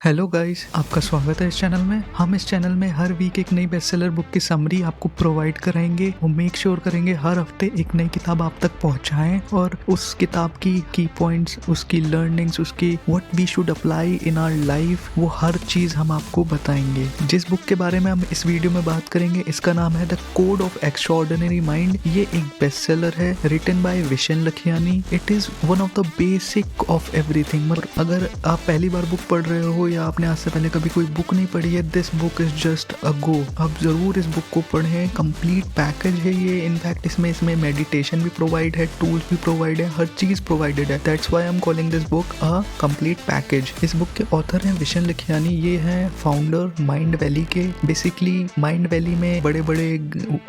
Hello guys, आपका स्वागत है इस चैनल में। हम इस चैनल में हर वीक एक नई बेस्टसेलर बुक की समरी आपको प्रोवाइड कराएंगे और मेक श्योर करेंगे हर हफ्ते एक नई किताब आप तक पहुंचाएं और उस किताब की पॉइंट्स, उसकी लर्निंग्स, उसकी what we should apply in our life, वो हर चीज हम आपको बताएंगे। जिस बुक के बारे में हम इस वीडियो में बात करेंगे इसका नाम है the code of extraordinary mind. ये एक बेस्टसेलर है written by Vishen Lakhiani. It is one of the basic of everything. अगर आप पहली बार बुक पढ़ रहे हो या आपने आज से पहले कभी कोई बुक नहीं पढ़ी है, this book is just a go. आप जरूर इस बुक को पढ़ें। कंप्लीट पैकेज है ये। इनफैक्ट इसमें मेडिटेशन भी प्रोवाइड है, टूल्स भी प्रोवाइड है, हर चीज प्रोवाइडेड है। That's why I am calling this book a complete package. इस बुक के ऑथर हैं विशन लखियानी। ये है फाउंडर माइंड वैली के। बेसिकली माइंड वैली में बड़े बड़े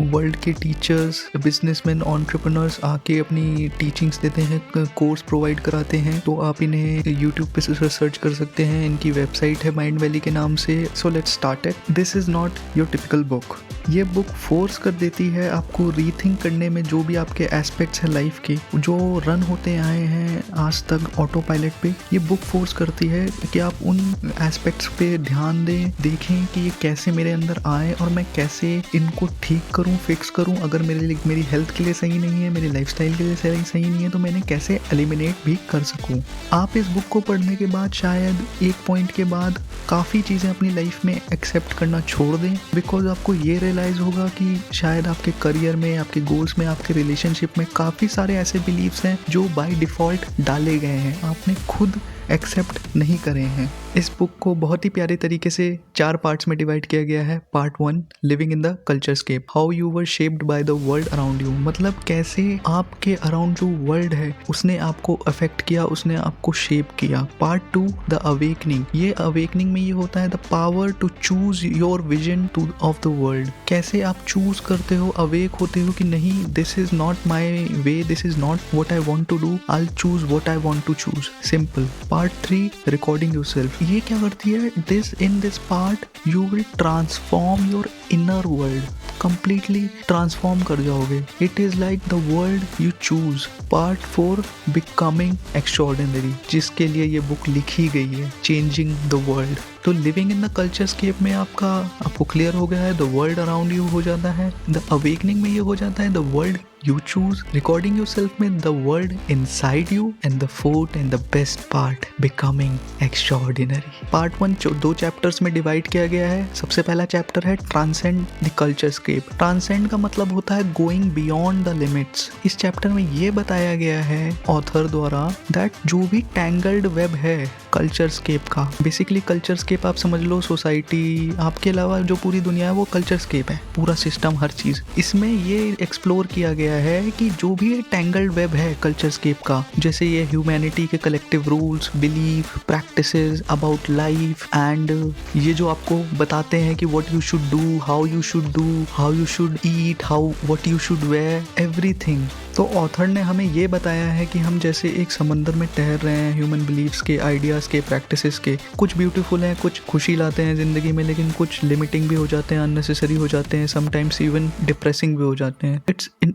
वर्ल्ड के टीचर्स, बिजनेसमैन, एंटरप्रेन्योर्स आके अपनी टीचिंग्स देते हैं, कोर्स प्रोवाइड कराते हैं। तो आप इन्हें यूट्यूब पे सर्च कर सकते हैं। इनकी वेबसाइट है माइंड वैली के नाम से। So let's start it. This is not your typical book. ये बुक फोर्स कर देती है आपको रीथिंक करने में जो भी आपके एस्पेक्ट्स हैं लाइफ के, जो रन होते आए हैं आज तक ऑटो पायलट पे। ये बुक फोर्स करती है कि आप उन एस्पेक्ट्स पे ध्यान दें, देखें कि ये कैसे मेरे अंदर आए और मैं कैसे इनको ठीक करूं, फिक्स करूं। अगर मेरी हेल्थ के लिए सही नहीं है, मेरी लाइफस्टाइल के लिए सही नहीं है, तो मैंने कैसे एलिमिनेट भी कर सकूं। आप इस बुक को पढ़ने के बाद शायद एक पॉइंट के बाद काफ़ी चीज़ें अपनी लाइफ में एक्सेप्ट करना छोड़ दें, बिकॉज आपको ये रियलाइज़ होगा कि शायद आपके करियर में, आपके गोल्स में, आपके रिलेशनशिप में काफ़ी सारे ऐसे बिलीव्स हैं जो बाय डिफ़ॉल्ट डाले गए हैं, आपने खुद एक्सेप्ट नहीं करे हैं। इस बुक को बहुत ही प्यारे तरीके से 4 पार्ट्स में डिवाइड किया गया है। Part 1, living in the culturescape, how you were shaped by the world around you. मतलब कैसे आपके अराउंड जो वर्ल्ड है उसने आपको अफेक्ट किया, उसने आपको शेप किया। Part 2, the awakening. ये अवेकनिंग में ये होता है the power to choose your vision to of the world. कैसे आप चूज करते हो, अवेक होते हो कि नहीं, this is not my way, this is not what I want to do, I will choose what I want to choose. Simple. Part 3, recording yourself. ये क्या करती है, in this part you will transform your inner world. Completely transform कर जाओगे। It is like the world you choose. Part 4, becoming extraordinary, जिसके लिए ये book लिखी गई है, चेंजिंग द वर्ल्ड। तो living in the culture escape में आपको क्लियर हो गया है, द वर्ल्ड अराउंड यू हो जाता है। द अवेकनिंग में ये हो जाता है the world you choose. Recording yourself में the world inside you. And the fourth and the best part, becoming extraordinary. Part 1 2 chapters में डिवाइड किया गया है। सबसे पहला चैप्टर है transcend the culturescape. Transcend का मतलब होता है गोइंग बियॉन्ड द लिमिट्स। इस चैप्टर में ये बताया गया है ऑथर द्वारा दैट जो भी टैंगल्ड वेब है कल्चर स्केप का, बेसिकली कल्चर स्केप आप समझ लो सोसाइटी, आपके अलावा जो पूरी दुनिया है वो कल्चर स्केप है, पूरा सिस्टम, हर चीज। इसमें ये एक्सप्लोर किया गया है कि जो भी टैंगल्ड वेब है कल्चर स्केप का, जैसे ये ह्यूमैनिटी के collective rules, belief, practices about life, and ये जो आपको बताते हैं कि what you should do, how you should do, how you should eat, how what you should wear, everything. तो ऑथर ने हमें ये बताया है कि हम जैसे एक समंदर में तैर रहे हैं ह्यूमन बिलीफ्स के, आइडियाज़ के, प्रैक्टिसेस के। कुछ ब्यूटीफुल हैं, कुछ खुशी लाते हैं ज़िंदगी में, लेकिन कुछ लिमिटिंग भी हो जाते हैं, अननेसेसरी हो जाते हैं, समटाइम्स इवन डिप्रेसिंग भी हो जाते हैं।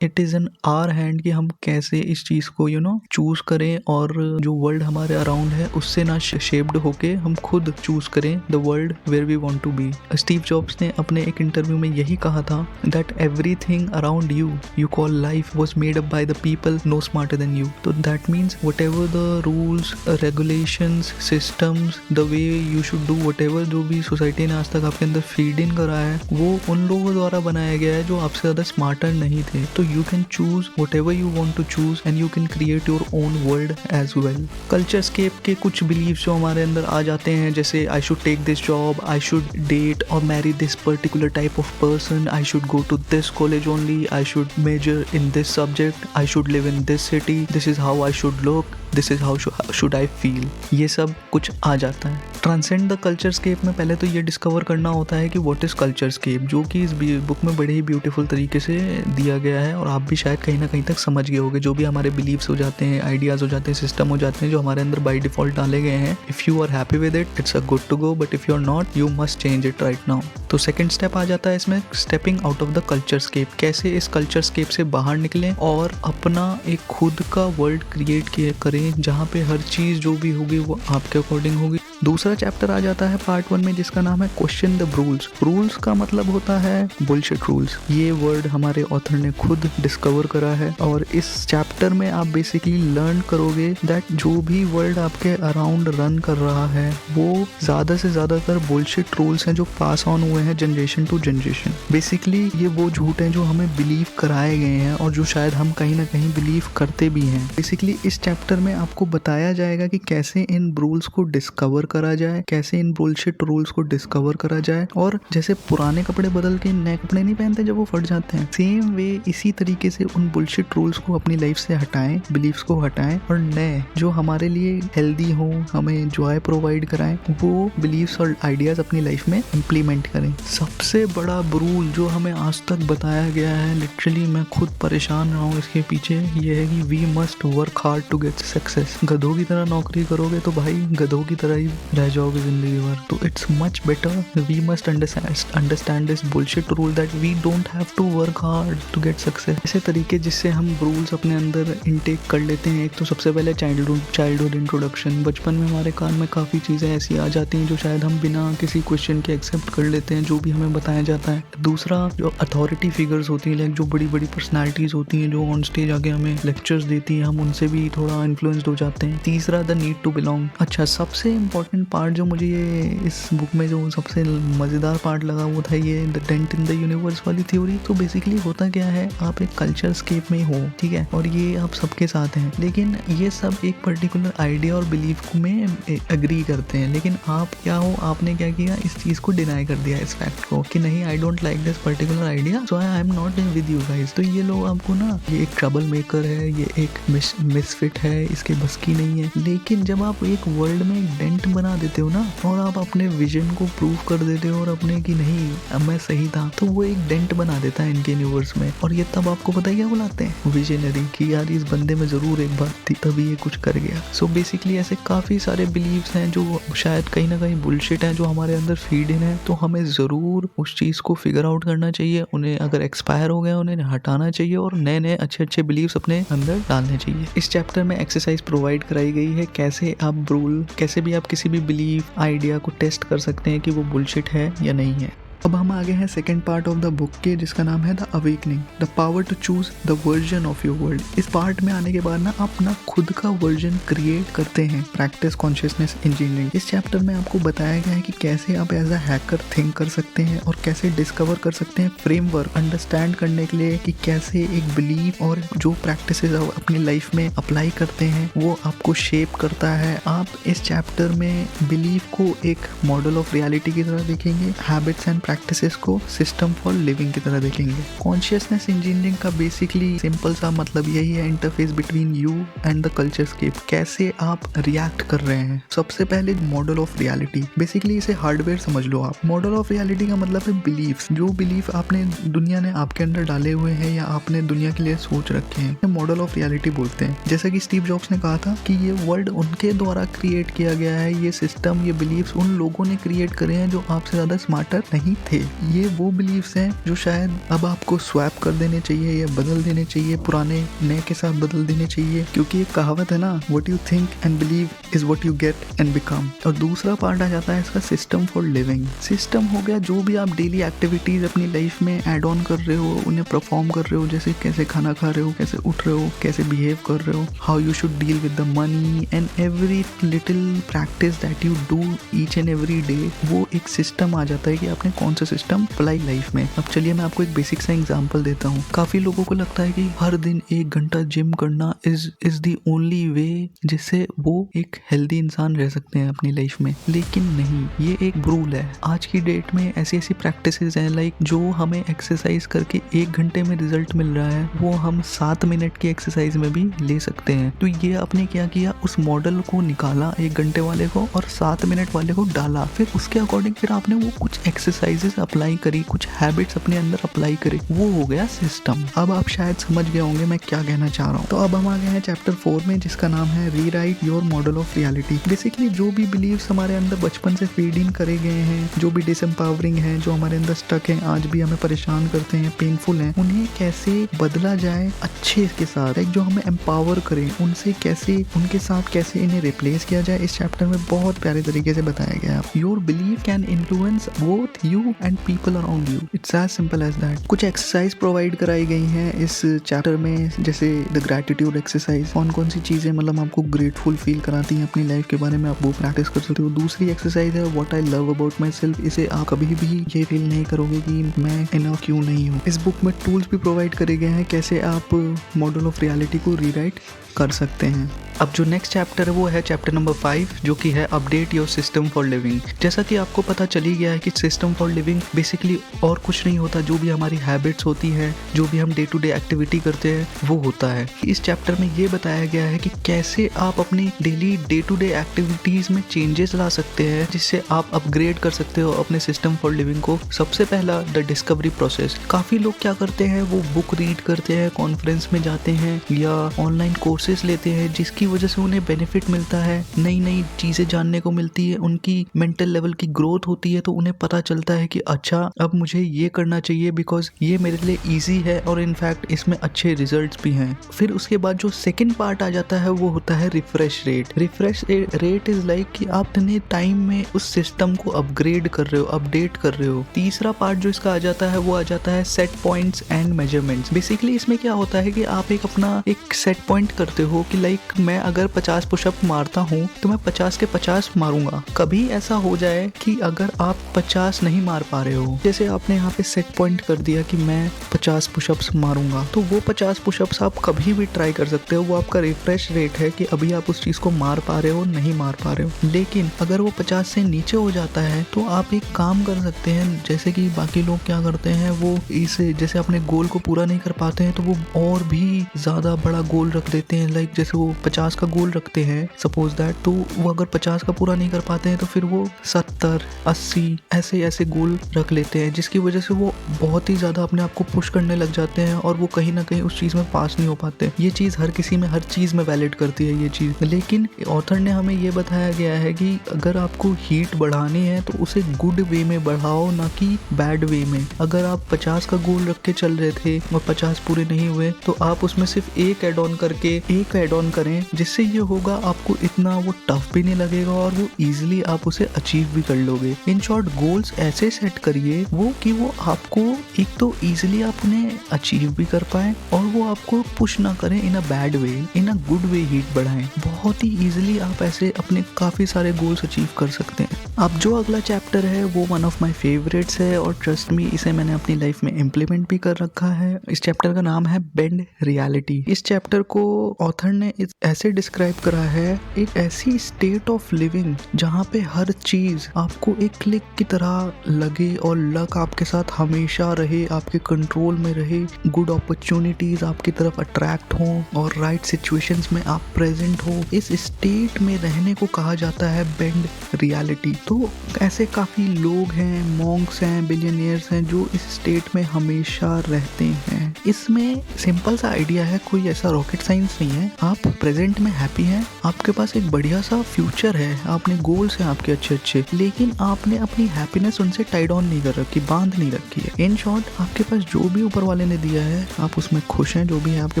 It is in our hand कि हम कैसे इस चीज़ को चूज़ करें और जो वर्ल्ड हमारे अराउंड है उससे ना शेप्ड होके हम खुद चूज़ करें the world where we want to be. Steve Jobs ने अपने एक इंटरव्यू में यही कहा था that everything around you call life was made up by the people no smarter than you. So that means whatever the rules, regulations, systems, the way you should do, whatever जो भी society ने आज तक आपके अंदर feed in करा है वो उन लोगों द्वारा बनाया गया है जो आपसे ज़्यादा स्मार्टर नहीं थे। तो you can choose whatever you want to choose and you can create your own world as well. Culture scape के कुछ beliefs जो हमारे अंदर आ जाते हैं, जैसे I should take this job, I should date or marry this particular type of person, I should go to this college only, I should major in this subject, I should live in this city, this is how I should look, this is how should I feel. ये सब कुछ आ जाता है। Transcend the culture escape में पहले तो ये discover करना होता है कि व्हाट इज कल्चर स्केप, जो कि इस बुक में बड़े ही ब्यूटीफुल तरीके से दिया गया है और आप भी शायद कहीं ना कहीं तक समझ गए होंगे। जो भी हमारे बिलीव्स हो जाते हैं, आइडियाज हो जाते हैं, सिस्टम हो जाते हैं जो हमारे अंदर बाई डिफॉल्ट डाले गए हैं, if you are happy with it it's a good to go, but if you are not you must change it right now. तो सेकंड स्टेप आ जाता है इसमें, stepping out of the culturescape. कैसे इस कल्चर स्केप से बाहर निकलें और अपना एक खुद का वर्ल्ड क्रिएट करें जहाँ पे हर चीज़ जो भी होगी वो आपके अकॉर्डिंग होगी। दूसरा चैप्टर आ जाता है पार्ट 1 में, जिसका नाम है क्वेश्चन द रूल्स। रूल्स का मतलब होता है बुलशिट रूल्स। ये वर्ड हमारे ऑथर ने खुद डिस्कवर करा है और इस चैप्टर में आप बेसिकली लर्न करोगे दैट जो भी वर्ल्ड आपके अराउंड रन कर रहा है वो ज्यादा से ज्यादातर बुलशिट रूल्स हैं जो पास ऑन हुए हैं जनरेशन टू जनरेशन। बेसिकली ये वो झूठ हैं जो हमें बिलीव कराए गए हैं और जो शायद हम कहीं ना कहीं बिलीव करते भी हैं। बेसिकली इस चैप्टर में आपको बताया जाएगा कि कैसे इन रूल्स को डिस्कवर करा जाए, कैसे इन बुलशिट रूल्स को डिस्कवर करा जाए। और जैसे पुराने कपड़े बदल के नए कपड़े नहीं पहनते जब वो फट जाते हैं, सेम वे इसी तरीके से उन बुलशिट रूल्स को अपनी लाइफ से हटाएं, बिलीव्स को हटाएं और नए जो हमारे लिए हेल्दी हो, हमें जॉय प्रोवाइड कराएं, वो बिलीव्स और आइडियाज अपनी लाइफ में इम्प्लीमेंट करें। सबसे बड़ा रूल जो हमें आज तक बताया गया है, लिटरली मैं खुद परेशान रहा हूँ इसके पीछे, ये है कि we must work hard to get success. गधों की तरह नौकरी करोगे तो भाई गधों की तरह ही रह जाओगे जिंदगी भर। तो it's much better, we must understand this bullshit rule that we don't have to work hard to get success. ऐसे तरीके जिससे हम रूल्स अपने अंदर इनटेक कर लेते हैं। एक तो सबसे पहले चाइल्डहुड इंट्रोडक्शन। बचपन में हमारे कान में काफ़ी चीज़ें ऐसी आ जाती हैं जो शायद हम बिना किसी क्वेश्चन के एक्सेप्ट कर लेते हैं जो भी हमें बताया जाता है। दूसरा, जो अथॉरिटी फिगर्स होती हैं, लाइक जो बड़ी बड़ी पर्सनालिटीज़ होती हैं जो ऑन स्टेज आके हमें लेक्चर्स देती हैं, हम उनसे भी थोड़ा इन्फ्लुएंस्ड हो जाते हैं। तीसरा, द नीड टू बिलोंग। अच्छा, सबसे इम्पोर्टेंट पार्ट जो मुझे ये इस बुक में जो सबसे मज़ेदार पार्ट लगा वो था ये the dent in the universe वाली थ्योरी। तो बेसिकली होता क्या है, आप एक कल्चर स्केप में हो, ठीक है, और ये आप सबके साथ हैं, लेकिन ये सब एक पर्टिकुलर आइडिया और बिलीफ में एग्री करते हैं। लेकिन आप क्या हो, आपने क्या किया, इस चीज़ को डिनाई कर दिया, इस फैक्ट को कि नहीं, I don't like this particular idea, so I am not in with you guys. तो ये लोग आपको ना, ये एक ट्रबल मेकर है, ये एक मिसफिट है, इसके बस की नहीं है। लेकिन जब आप एक वर्ल्ड में एक डेंट बना देते हो ना, और आप अपने विजन को प्रूव कर देते हो और अपने कि नहीं अब मैं सही था, तो वो एक डेंट बना देता है इनके यूनिवर्स में। और ये तब आपको पता है क्या बुलाते हैं, विजनरी, कि यार इस बंदे में जरूर एक बात थी तभी ये कुछ कर गया। सो बेसिकली ऐसे काफी सारे बिलीव्स हैं जो शायद कहीं ना कहीं बुलशिट हैं, जो हमारे अंदर फीड इन है। तो हमें जरूर उस चीज को फिगर आउट करना चाहिए, उन्हें अगर एक्सपायर हो गए उन्हें हटाना चाहिए और नए नए अच्छे अच्छे बिलीव्स अपने अंदर डालने चाहिए। इस चैप्टर में एक्सरसाइज प्रोवाइड कराई गई है, कैसे आप रूल, कैसे भी आप किसी भी बिलीव आइडिया को टेस्ट कर सकते हैं कि वो बुलशिट है या नहीं है। अब हम आगे हैं second part of the book के, जिसका नाम है the awakening, the power to choose the version of your world. इस पार्ट में आने के बाद ना आप अपना खुद का वर्जन क्रिएट करते हैं, प्रैक्टिस कॉन्शियसनेस इंजीनियरिंग। इस चैप्टर में आपको बताया गया है कि कैसे आप एज अ हैकर थिंक कर सकते हैं और कैसे डिस्कवर कर सकते हैं फ्रेमवर्क अंडरस्टैंड करने के लिए कि कैसे एक बिलीफ और जो प्रैक्टिसेस आप अपनी लाइफ में अप्लाई करते हैं वो आपको शेप करता है। आप इस चैप्टर में बिलीफ को एक मॉडल ऑफ रियलिटी की तरह देखेंगे, हैबिट्स एंड प्रैक्टिसेस को सिस्टम फॉर लिविंग की तरह देखेंगे। कॉन्शियसनेस इंजीनियरिंग का बेसिकली सिंपल सा मतलब यही है, interface between you and the culturescape, कैसे आप रिएक्ट कर रहे हैं। सबसे पहले मॉडल ऑफ रियलिटी, बेसिकली इसे हार्डवेयर समझ लो आप। मॉडल ऑफ रियलिटी का मतलब है बिलीफ, जो बिलीफ आपने दुनिया ने आपके अंदर डाले हुए हैं या आपने दुनिया के लिए सोच रखे हैं, मॉडल ऑफ रियलिटी बोलते हैं। जैसा कि स्टीव जॉब्स ने कहा था कि ये वर्ल्ड उनके द्वारा क्रिएट किया गया है, ये सिस्टम, ये बिलीफ्स उन लोगों ने क्रिएट करे हैं जो आपसे ज्यादा स्मार्टर नहीं थे। ये वो बिलीव्स हैं जो शायद अब आपको स्वैप कर देने चाहिए या बदल देने चाहिए, पुराने नए के साथ बदल देने चाहिए, क्योंकि एक कहावत है ना, what you think and believe is what you get and become. और दूसरा पार्ट आ जाता है इसका सिस्टम फॉर लिविंग। सिस्टम हो गया जो भी आप डेली एक्टिविटीज अपनी लाइफ में ऐड ऑन कर रहे हो, उन्हें परफॉर्म कर रहे हो, जैसे कैसे खाना खा रहे हो, कैसे उठ रहे हो, कैसे बिहेव कर रहे हो, how you should deal with the money and every little practice that you do each and every day. वो एक सिस्टम आ जाता है कि आपने कौन सा सिस्टम अप्लाई लाइफ में। अब चलिए मैं आपको एक बेसिक सा एग्जांपल देता हूँ। काफी लोगों को लगता है कि हर दिन 1 घंटा जिम करना इज द ओनली वे जिससे वो एक हेल्दी इंसान रह सकते हैं अपनी लाइफ में, लेकिन नहीं, ये एक रूल है। आज की डेट में ऐसी ऐसी प्रैक्टिसेस हैं, लाइक जो हमें एक्सरसाइज करके 1 घंटे में रिजल्ट मिल रहा है, वो हम 7 मिनट की एक्सरसाइज में भी ले सकते हैं। तो ये आपने क्या किया, उस मॉडल को निकाला 1 घंटे वाले को और 7 मिनट वाले को डाला, फिर उसके अकॉर्डिंग फिर आपने वो कुछ एक्सरसाइज चीजें अप्लाई करी, कुछ हैबिट्स अपने अंदर अप्लाई करी, वो हो गया सिस्टम। अब आप शायद समझ गए होंगे मैं क्या कहना चाह रहा हूँ। तो अब हम आ गए हैं चैप्टर 4 में, जिसका नाम है rewrite your model of reality. Basically जो भी बिलीव्स हमारे अंदर बचपन से फीड इन करे गए हैं, जो भी डिसएम्पावरिंग है, जो हमारे अंदर स्टक है, आज भी हमें परेशान करते हैं, पेनफुल हैं, उन्हें कैसे बदला जाए अच्छे के साथ, एक जो हमें एम्पावर करें, उनसे कैसे, उनके साथ कैसे इन्हें रिप्लेस किया जाए, इस चैप्टर में बहुत प्यारे तरीके से बताया गया है। Your believe can influence both you and people around you, it's as simple as that. कुछ एक्सरसाइज प्रोवाइड कराई गई हैं इस चैप्टर में, जैसे द ग्रेटिट्यूड एक्सरसाइज। कौन कौन सी चीजें मतलब आपको ग्रेटफुल फील कराती हैं अपनी लाइफ के बारे में, आप वो प्रैक्टिस कर सकते हो। दूसरी एक्सरसाइज है what I love about my self. इसे आप कभी भी ये फील नहीं करोगे कि मैं इनफ क्यों नहीं हूँ। इस बुक में टूल्स भी प्रोवाइड करे गए हैं कैसे आप मॉडल ऑफ रियलिटी को रीराइट कर सकते हैं। अब जो नेक्स्ट चैप्टर है वो है चैप्टर नंबर 5, जो कि है update your system for living. जैसा कि आपको पता चल ही गया है कि सिस्टम फॉर लिविंग बेसिकली और कुछ नहीं होता, जो भी हमारी हैबिट्स होती है, जो भी हम डे टू डे एक्टिविटी करते हैं, वो होता है। इस चैप्टर में ये बताया गया है कि कैसे आप अपनी daily day to day activities में चेंजेस ला सकते हैं, जिससे आप अपग्रेड कर सकते हो अपने सिस्टम फॉर लिविंग को। सबसे पहला द डिस्कवरी प्रोसेस। काफी लोग क्या करते हैं, वो बुक रीड करते हैं, कॉन्फ्रेंस में जाते हैं या ऑनलाइन कोर्सेज लेते हैं, जिसकी वजह से उन्हें बेनिफिट मिलता है, नई नई चीजें जानने को मिलती है, उनकी मेंटल लेवल की ग्रोथ होती है, तो उन्हें पता चलता है कि अच्छा अब मुझे ये करना चाहिए बिकॉज ये मेरे लिए इजी है और इनफैक्ट इसमें अच्छे रिजल्ट्स भी हैं। फिर उसके बाद जो सेकंड पार्ट आ जाता है वो होता है refresh rate. Refresh rate is like कि आप इतने टाइम में उस सिस्टम को अपग्रेड कर रहे हो, अपडेट कर रहे हो। तीसरा पार्ट जो इसका आ जाता है वो आ जाता है set points and measurements. Basically इसमें क्या होता है कि आप एक अपना एक सेट पॉइंट करते हो कि लाइक मैं अगर 50 पुशअप मारता हूँ तो मैं 50 के 50 मारूंगा। कभी ऐसा हो जाए कि अगर आप 50 नहीं मार पा रहे हो, जैसे आपने यहाँ पे सेट पॉइंट कर दिया कि मैं 50 पुशअप्स मारूंगा, तो वो 50 पुशअप्स आप कभी भी ट्राई कर सकते हो। वो आपका रिफ्रेश रेट है कि अभी आप उस चीज को मार पा रहे हो, नहीं मार पा रहे हो। लेकिन अगर वो 50 से नीचे हो जाता है तो आप एक काम कर सकते हैं, जैसे कि बाकी लोग क्या करते हैं, वो इसे जैसे अपने गोल को पूरा नहीं कर पाते हैं तो वो और भी ज्यादा बड़ा गोल रख देते हैं। लाइक जैसे वो 50 का गोल रखते हैं सपोज दैट, तो वो अगर 50 का पूरा नहीं कर पाते हैं तो फिर वो 70, 80 ऐसे गोल रख लेते हैं, जिसकी वजह से वो बहुत ही ज्यादा अपने आप को पुश करने लग जाते हैं और वो कहीं ना कहीं उस चीज में पास नहीं हो पाते। ये चीज हर किसी में हर चीज में वैलिड करती है ये चीज। लेकिन ऑथर ने हमें ये बताया गया है कि अगर आपको हीट बढ़ानी है तो उसे गुड वे में बढ़ाओ, ना कि बैड वे में। अगर आप 50 का गोल रख के चल रहे थे और 50 पूरे नहीं हुए तो आप उसमें सिर्फ एक एड ऑन करके एक एड ऑन करें, जिससे ये होगा आपको इतना वो टफ भी नहीं लगेगा और वो इजीली आप उसे अचीव भी कर लोगे। इन शॉर्ट गोल्स ऐसे सेट करिए वो कि वो आपको एक तो इजीली आप उन्हें अचीव भी कर पाए और वो आपको पुश ना करें in a bad way, in a good way heat बढ़ाएं। बहुत ही इजीली आप ऐसे अपने काफी सारे गोल्स अचीव कर सकते हैं। अब जो अगला चैप्टर है वो वन ऑफ माय फेवरेट्स है और ट्रस्ट मी इसे मैंने अपनी लाइफ में इम्प्लीमेंट भी कर रखा है। इस चैप्टर का नाम है बेंड रियलिटी। इस चैप्टर को ऑथर ने ऐसे डिस्क्राइब करा है, एक ऐसी स्टेट ऑफ लिविंग जहाँ पे हर चीज आपको एक क्लिक की तरह लगे और लक आपके साथ हमेशा रहे, आपके कंट्रोल में रहे, गुड अपॉर्चुनिटीज आपकी तरफ अट्रैक्ट हो और राइट सिचुएशंस में आप प्रेजेंट हो। इस स्टेट में रहने को कहा जाता है बेंड रियलिटी। तो ऐसे काफी लोग हैं, मॉन्क्स हैं, बिलियनियर्स हैं जो इस स्टेट में हमेशा रहते हैं। इसमें सिंपल सा आइडिया है, कोई ऐसा रॉकेट साइंस नहीं है। आप प्रेजेंट में हैप्पी हैं, आपके पास एक बढ़िया सा फ्यूचर है, आपने गोल्स हैं आपके अच्छे, लेकिन आपने अपनी हैप्पीनेस उनसे टाइड ऑन नहीं कर रखी, बांध नहीं रखी है। इन शॉर्ट आपके पास जो भी ऊपर वाले ने दिया है आप उसमें खुश हैं, जो भी है आपके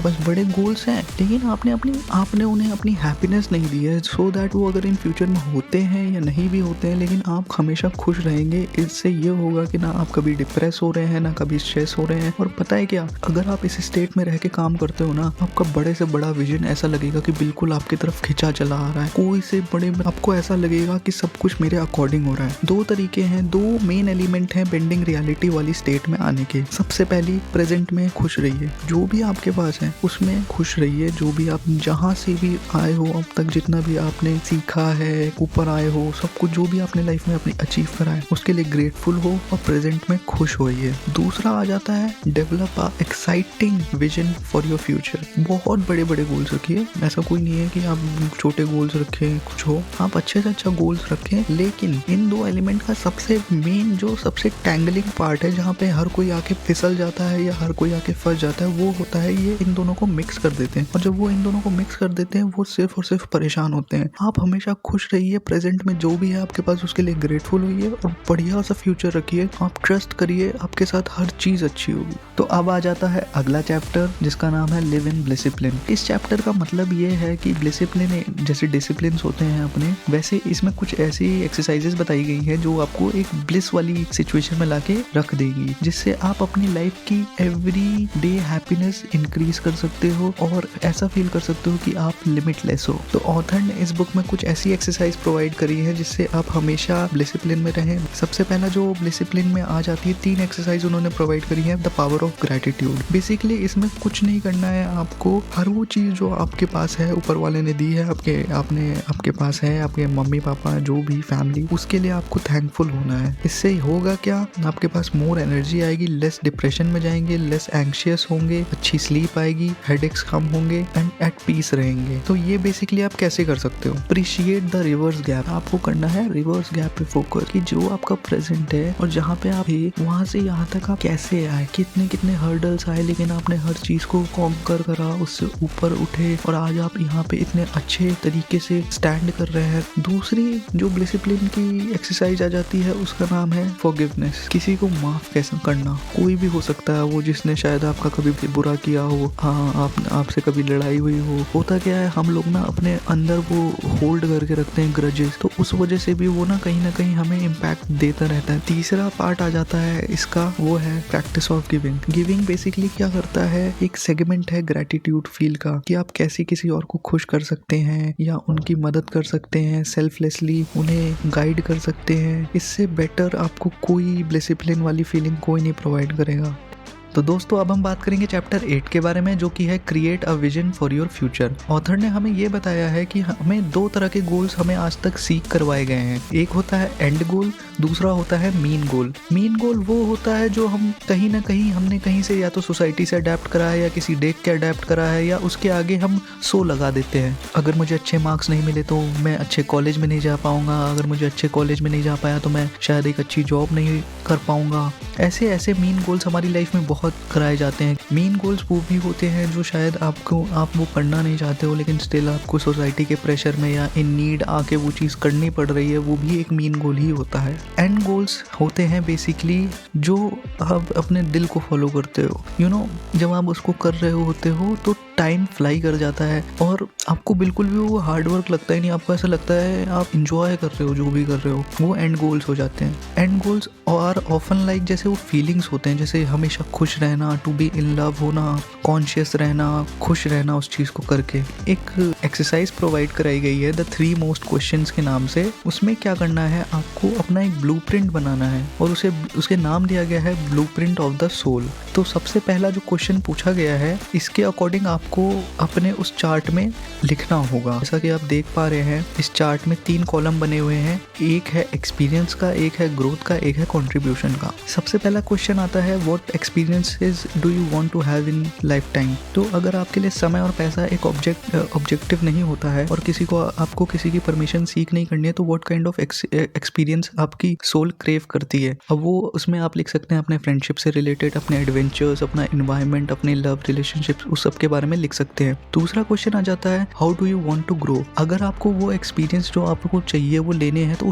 पास बड़े गोल्स हैं, लेकिन आपने उन्हें अपनी हैप्पीनेस नहीं दी है, सो दैट वो अगर इन फ्यूचर में होते हैं या नहीं भी होते हैं लेकिन आप हमेशा खुश रहेंगे। इससे ये होगा कि ना आप कभी डिप्रेस हो रहे हैं, ना कभी स्ट्रेस हो रहे हैं। और पता है क्या, अगर आप इस स्टेट में रह के काम करते हो ना, आपका बड़े से बड़ा विजन ऐसा लगेगा कि बिल्कुल आपकी तरफ खिंचा चला आ रहा है। कोई से बड़े आपको ऐसा लगेगा कि सब कुछ मेरे अकॉर्डिंग हो रहा है। दो तरीके हैं, दो मेन एलिमेंट हैं बेंडिंग रियलिटी वाली स्टेट में आने के। सबसे पहली, प्रेजेंट में खुश रहिए, जो भी आपके पास है उसमें खुश रहिए। जो भी आप जहाँ से भी आए हो अब तक, जितना भी आपने सीखा है, ऊपर आए हो, सब कुछ जो भी आपने लाइफ में अपनी अचीव करा है उसके लिए ग्रेटफुल हो और प्रेजेंट में खुश होइए। दूसरा आ जाता है develop a exciting vision for your future. बहुत बड़े बड़े गोल्स रखिए, ऐसा कोई नहीं है कि आप छोटे गोल्स रखें, कुछ हो, आप अच्छे से अच्छा गोल्स रखें, लेकिन इन दो एलिमेंट का सबसे मेन जो सबसे टैंगलिंग पार्ट है, जहाँ पे हर कोई आके फिसल जाता है या हर कोई आके फंस जाता है, वो होता है ये इन दोनों को मिक्स कर देते हैं। और जब वो इन दोनों को मिक्स कर देते हैं, वो सिर्फ और सिर्फ परेशान होते हैं। आप हमेशा खुश रहिए, प्रेजेंट में जो भी है आपके पास उसके लिए ग्रेटफुल होइए और बढ़िया सा फ्यूचर रखिए। आप ट्रस्ट करिए, आपके साथ हर चीज अच्छी होगी। तो अब आ जाता है अगला चैप्टर, जिसका नाम है लिव इन डिसिप्लिन। इस चैप्टर का मतलब ये है कि डिसिप्लिन, जैसे डिसिप्लिन होते हैं अपने, वैसे इसमें कुछ ऐसी एक्सरसाइजेस बताई गई है जो आपको एक ब्लिस वाली सिचुएशन में लाके रख देगी, जिससे आप अपनी लाइफ की एवरी डे हैप्पीनेस इंक्रीज कर सकते हो और ऐसा फील कर सकते हो कि आप लिमिटलेस हो। तो ऑथर ने इस बुक में कुछ ऐसी एक्सरसाइज प्रोवाइड करी है जिससे आप हमेशा डिसिप्लिन में रहें। सबसे पहला जो डिसिप्लिन में आ जाती है, 3 एक्सरसाइज उन्होंने प्रोवाइड करी है। The power of gratitude. Basically इसमें कुछ नहीं करना है आपको, हर वो चीज जो आपके पास है, ऊपर वाले ने दी है, आपके पास है, आपके मम्मी पापा जो भी फैमिली, उसके लिए आपको थैंकफुल होना है। इससे होगा क्या, आपके पास मोर एनर्जी आएगी, लेस डिप्रेशन में जाएंगे, लेस एंग्शियस होंगे, अच्छी स्लीप आएगी, हेडेक्स कम होंगे एंड एट पीस रहेंगे। तो ये बेसिकली आप कैसे कर सकते हो? Appreciate the reverse gap. आपको करना है रिवर्स गैप पे फोकस, कि जो आपका प्रेजेंट है और जहाँ पे आप है, वहाँ से यहाँ तक आप कैसे आए, कितने कितने हर्डल्स आए, लेकिन आपने हर चीज को कॉन्कर करा, उससे ऊपर उठे और आज आप यहाँ पे इतने अच्छे तरीके से स्टैंड कर रहे हैं। दूसरी जो डिसिप्लिन की एक्सरसाइज आ जाती है, उसका नाम है फॉरगिवनेस। किसी को माफ कैसे करना, कोई भी हो सकता है, वो जिसने शायद आपका कभी बुरा किया हो, हाँ आपसे कभी लड़ाई हुई हो। होता क्या है, हम लोग ना अपने अंदर वो होल्ड करके रखते हैं ग्रजेस, तो उस वजह से भी वो ना कहीं हमें इम्पैक्ट देता रहता है। तीसरा पार्ट आ जाता है इसका, वो है practice of giving. Giving basically क्या करता है, एक सेगमेंट है ग्रेटिट्यूड फील का, कि आप कैसे किसी और को खुश कर सकते हैं या उनकी मदद कर सकते हैं, सेल्फलेसली उन्हें गाइड कर सकते हैं। इससे बेटर आपको कोई डिसिप्लिन वाली फीलिंग कोई नहीं प्रोवाइड करेगा। तो दोस्तों अब हम बात करेंगे चैप्टर 8 के बारे में, जो कि है create a vision for your future. Author ने हमें ये बताया है कि हमें 2 तरह के गोल्स हमें आज तक सीख करवाए गए हैं। एक होता है एंड गोल, दूसरा होता है मीन गोल। मीन गोल वो होता है जो हम कहीं ना कहीं हमने कहीं से या तो सोसाइटी से अडेप्ट करा है या किसी देख के अडेप्ट करा है, या उसके आगे हम 100 लगा देते हैं। अगर मुझे अच्छे मार्क्स नहीं मिले तो मैं अच्छे कॉलेज में नहीं जा पाऊंगा, अगर मुझे अच्छे कॉलेज में नहीं जा पाया तो मैं शायद एक अच्छी जॉब नहीं कर पाऊंगा। ऐसे मीन गोल्स हमारी लाइफ में बहुत कराए जाते हैं। मीन गोल्स वो भी होते हैं जो शायद आप वो करना नहीं चाहते हो, लेकिन स्टिल आपको सोसाइटी के प्रेशर में या इन नीड आके वो चीज़ करनी पड़ रही है, वो भी एक मीन गोल ही होता है। एंड गोल्स होते हैं बेसिकली जो आप अपने दिल को फॉलो करते हो। जब आप उसको कर रहे होते हो तो टाइम फ्लाई कर जाता है और आपको बिल्कुल भी वो हार्ड वर्क लगता ही नहीं, आपको ऐसा लगता है आप इंजॉय कर रहे हो जो भी कर रहे हो। वो एंड गोल्स हो जाते हैं। एंड गोल्स और ऑफन लाइक जैसे वो फीलिंग्स होते हैं, जैसे हमेशा खुश रहना, टू बी इन लव होना, कॉन्शियस रहना, खुश रहना उस चीज़ को करके। एक एक्सरसाइज प्रोवाइड कराई गई है द 3 मोस्ट क्वेश्चंस के नाम से। उसमें क्या करना है, आपको अपना एक ब्लूप्रिंट बनाना है और उसके नाम दिया गया है ब्लूप्रिंट ऑफ द सोल। तो सबसे पहला जो क्वेश्चन पूछा गया है, इसके अकॉर्डिंग आपको अपने उस चार्ट में लिखना होगा। जैसा कि आप देख पा रहे हैं, इस चार्ट में 3 कॉलम बने हुए हैं, एक है एक्सपीरियंस का, एक है ग्रोथ का, एक है कंट्रीब्यूशन का। सबसे पहला क्वेश्चन आता है, what experiences do you want to have in life time. तो अगर आपके लिए समय और पैसा एक ऑब्जेक्टिव नहीं होता है और आपको किसी की परमिशन सीख नहीं करनी है, तो व्हाट काइंड ऑफ एक्सपीरियंस आपकी सोल क्रेव करती है। अब वो उसमें आप लिख सकते हैं अपने फ्रेंडशिप से रिलेटेड, अपने एडवेंचर्स, अपना एनवायरनमेंट, अपने लव रिलेशनशिप, उस सब के बारे में लिख सकते हैं। दूसरा क्वेश्चन आ जाता है, how do you want to grow. अगर आपको वो एक्सपीरियंस जो आपको चाहिए वो लेने हैं, तो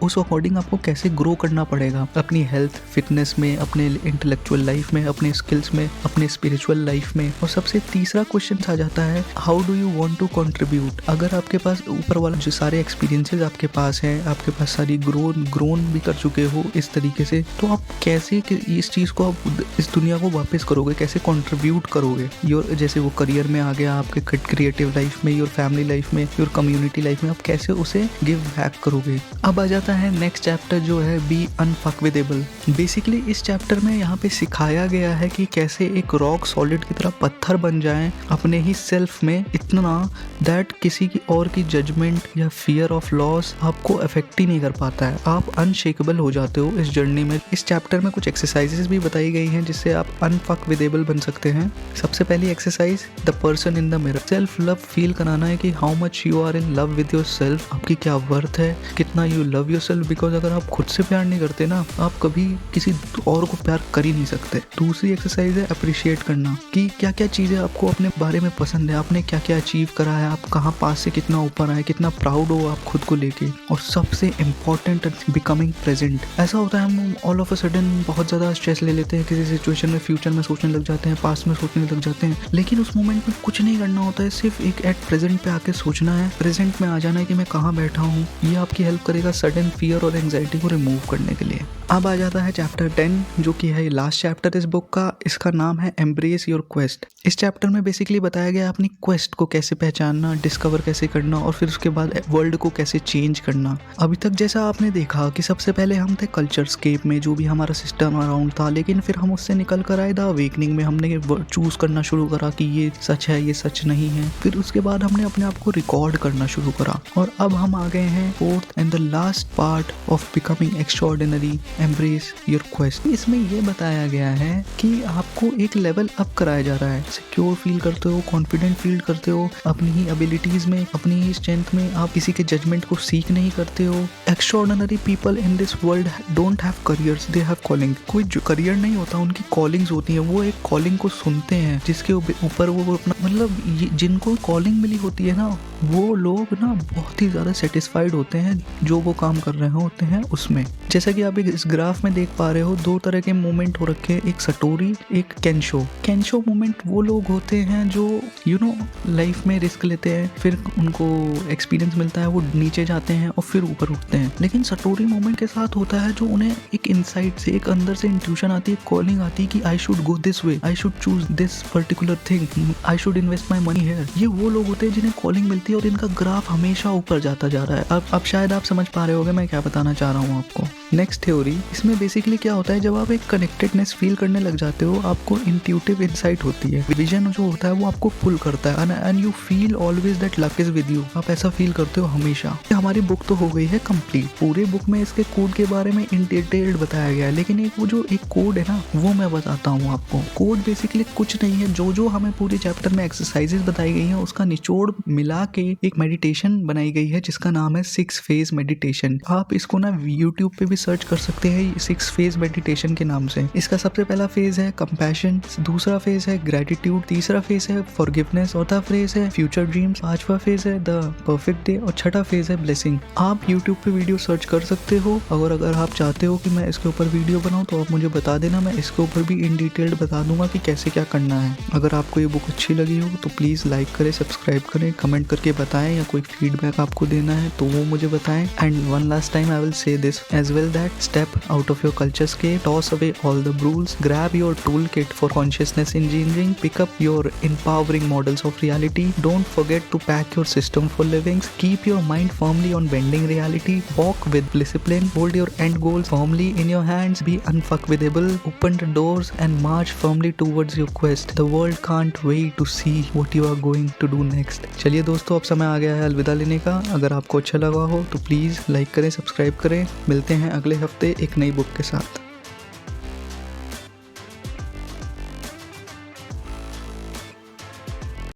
उस अकॉर्डिंग आपको कैसे ग्रो करना पड़ेगा, अपनी हेल्थ फिटनेस में, अपने इंटेलेक्चुअल लाइफ में, अपने स्किल्स में, अपने स्पिरिचुअल लाइफ में। और सबसे तीसरा क्वेश्चन आ जाता है, how do you want to contribute. अगर आपके पास ऊपर वाला जो सारे एक्सपीरियंसेस आपके पास हैं, आपके पास सारी ग्रोन भी कर चुके हो इस तरीके से, तो आप कैसे इस चीज़ को, आप इस दुनिया को वापस करोगे, कैसे कंट्रीब्यूट करोगे। जैसे वो करियर में आ गया, आपके क्रिएटिव लाइफ में, योर फैमिली लाइफ में, योर कम्युनिटी लाइफ में, आप कैसे उसे गिव बैक करोगे। अब आ जाता है नेक्स्ट चैप्टर जो है बी अनफकविदेबल। बेसिकली इस चैप्टर में यहाँ पे सिखाया गया है कि कैसे एक रॉक सॉलिड की तरह पत्थर बन जाएं अपने ही सेल्फ में इतना दैट किसी की और की जजमेंट या फियर ऑफ लॉस आपको अफेक्ट ही नहीं कर पाता है। आप अनशेकेबल हो जाते हो इस जर्नी में। इस चैप्टर में कुछ एक्सरसाइजेस भी बताई गई हैं जिससे आप अनफकविदेबल बन सकते हैं। सबसे पहली exercise, the person in the mirror. Self love feel कराना है कि how much you are in love with yourself, आपकी क्या वर्थ है, कितना you love yourself. Because अगर आप खुद से प्यार नहीं करते ना, आप कभी किसी और को प्यार कर ही नहीं सकते। दूसरी एक्सरसाइज है अप्रिशिएट करना कि क्या क्या चीजें आपको अपने बारे में पसंद है, आपने क्या क्या अचीव करा है, आप कहाँ पास से कितना ऊपर आए, कितना प्राउड हो आप खुद को लेके। और सबसे इम्पोर्टेंट, बिकमिंग प्रेजेंट। ऐसा होता है हम ऑल ऑफ अ सडन बहुत ज्यादा स्ट्रेस ले लेते हैं किसी सिचुएशन में, फ्यूचर में सोचने लग जाते हैं, पास्ट में सोचने लग जाते हैं, लेकिन उस मोमेंट में कुछ नहीं करना होता है, सिर्फ एक एट प्रेजेंट पे आके सोचना है, प्रेजेंट में आ जाना है कि मैं कहाँ बैठा हूँ। ये आपकी हेल्प करेगा सडन फियर और एंजाइटी को रिमूव करने के लिए। अब आ जाता है चैप्टर 10 जो कि है लास्ट चैप्टर इस बुक का। इसका नाम है एम्ब्रेस योर क्वेस्ट। इस चैप्टर में बेसिकली बताया गया अपनी क्वेस्ट को कैसे पहचानना, डिस्कवर कैसे करना और फिर उसके बाद वर्ल्ड को कैसे चेंज करना। अभी तक जैसा आपने देखा कि सबसे पहले हम थे कल्चर स्केप में, जो भी हमारा सिस्टम अराउंड था, लेकिन फिर हम उससे निकल कर आए द अवेकनिंग में। हमने चूज करना शुरू करा कि ये सच है, ये सच नहीं है। फिर उसके बाद हमने अपने आप को रिकॉर्ड करना शुरू करा और अब हम आ गए हैं fourth and the last part of becoming extraordinary, embrace your quest. इसमें यह बताया गया है कि आपको एक लेवल अप कराया जा रहा है। सिक्योर फील करते हो, कॉन्फिडेंट फील करते हो अपनी ही एबिलिटीज में, अपनी ही स्ट्रेंथ में। आप किसी के जजमेंट को सीख नहीं करते हो। Extraordinary people in this world don't have careers, they have calling. कोई जो करियर नहीं होता, उनकी कॉलिंग्स होती हैं। वो एक कॉलिंग को सुनते हैं जिसके ऊपर वो अपना, मतलब जिनको कॉलिंग मिली होती है ना, वो लोग ना बहुत ही ज्यादा सेटिस्फाइड होते हैं जो वो काम कर रहे होते हैं उसमें। जैसा कि आप इस ग्राफ में देख पा रहे हो, दो तरह के मोमेंट हो रखे हैं, एक सटोरी, एक केंशो। केंशो मोमेंट वो लोग होते हैं जो लाइफ में रिस्क लेते हैं, फिर उनको एक्सपीरियंस मिलता है, वो नीचे जाते हैं और फिर ऊपर उठते हैं। लेकिन सटोरी मोमेंट के साथ होता है जो उन्हें एक इनसाइट से, एक अंदर से इंट्यूशन आती है, कॉलिंग आती है कि I should go this way, I should choose this particular thing, I should invest my money here. ये वो लोग होते हैं जिन्हें कॉलिंग मिलती है और इनका ग्राफ हमेशा ऊपर जाता जा रहा है। अब शायद आप समझ पा रहे होंगे मैं क्या बताना चाह रहा हूँ आपको। नेक्स्ट थ्योरी, इसमें बेसिकली क्या होता है, जब आप एक कनेक्टेडनेस फील करने लग जाते हो, आपको इंट्यूटिव इंसाइट होती है, विजन जो होता है वो आपको पुल करता है and you feel always that luck is with you. आप ऐसा फील करते हो हमेशा। हमारी बुक तो हो गई है कंप्लीट। पूरे बुक में इसके कोड के बारे में इन डिटेल्ड बताया गया है, लेकिन एक वो जो एक कोड है ना, वो मैं बताता हूँ आपको। कोड बेसिकली कुछ नहीं है, जो हमें पूरे चैप्टर में एक्सरसाइजेस बताई गई है उसका निचोड़ मिला के एक मेडिटेशन बनाई गई है जिसका नाम है 6 फेज मेडिटेशन। आप इसको ना यूट्यूब पे भी सर्च कर सकते हैं 6 फेज मेडिटेशन के नाम से। इसका सबसे पहला फेज है कंपैशन, दूसरा फेज है ग्रेटिट्यूड, तीसरा फेज है फॉरगिवनेस, चौथा फेज है फ्यूचर ड्रीम्स, पांचवा फेज है द परफेक्ट डे और छठा फेज है ब्लेसिंग। आप यूट्यूब पे वीडियो सर्च कर सकते हो। अगर आप चाहते हो कि मैं इसके ऊपर वीडियो बनाऊं तो आप मुझे बता देना, मैं इसके ऊपर भी इन डिटेल बता दूंगा कि कैसे क्या करना है। अगर आपको ये बुक अच्छी लगी हो तो प्लीज लाइक करें, सब्सक्राइब करें, कमेंट करके बताएं, या कोई फीडबैक आपको देना है तो वो मुझे बताएं। And one last time I will say this as well that step out of your culture scape, toss away all the rules, grab your toolkit for consciousness engineering, pick up your empowering models of reality. Don't forget to pack your system for livings. Keep your mind firmly on bending reality. Walk with discipline. Hold your end goals firmly in your hands. Be unfuckwithable. Open the doors and march firmly towards your quest. The world can't wait to see what you are going to do next. चलिए दोस्तों, अब समय आ गया है अलविदा लेने का। अगर आपको अच्छा लगा हो तो प्लीज लाइक करें, सब्सक्राइब करें। मिलते हैं अगले हफ्ते एक नई बुक के साथ।